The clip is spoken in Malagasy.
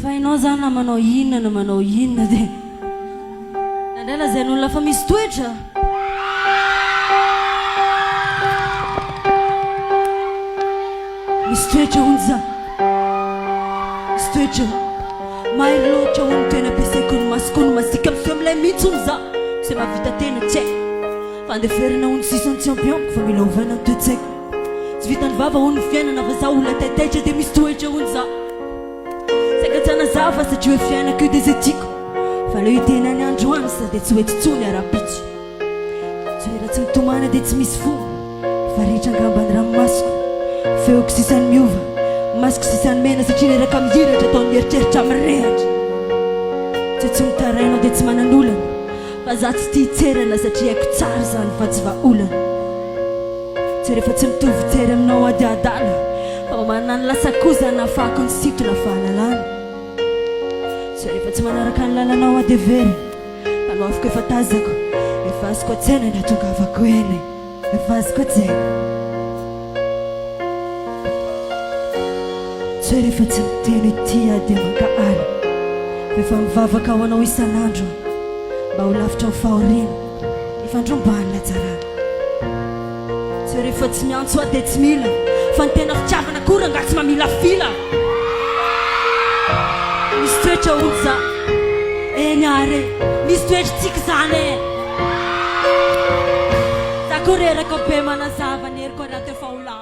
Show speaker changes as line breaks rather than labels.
fa hainao zany na manao inona na manao inona dia nandray lazainy olona fa misy toetra misy toetra hony za misy toetra mahery loatra hony tena ampiasaiko ny masoko ny masika miseho amilay mihitsy hony za se mahavita tena tsy haiko fa andeferina hony sisany tsyampiamiko fa mila ovana ny toetsaiko tsy vitany vava hony ny fiainana fa za olona taitaitra dia misy toetra hony za sakatsana za fa satria hoe fiainako io dia zay tiako fa le io tena ny andro any sa dia tsy hoe titsony ara-pitsy toera tsy mitomana dia tsy misy fo fa rehetra angambany ranomasoko feoko sisany miova masoko sisany mena satria neraka mihiratra ataony mieritreritra mirehatra tsy mitarainao dia tsy manan'olana fa za tsy tia tserana satria haiko tsara zany fa tsy vaolana tsy rehefa tsy mitovy tsery aminao ady adala fa manana ny lasa-koza na fahako ny sito na fahalalana tsy rehefa tsy manaraka ny lalanao ady very fa no afaka efa tazako efa azoko atsena ny atongavako eny efa azoko atsena tsy rehefa tsy miteny ity ady amaka ala efa mivavaka ao anao isan'andro mba ho lavitra ho fahoriana ifandrombany latsarana tsy rehefa tsy miantso ady tsy mila fa ny tena fitiavana kory nga tsy mamila fila misy toetra olo za eny are misy toetra tsika zany e za koreraka be manazava ny heriko raha teo fa ho la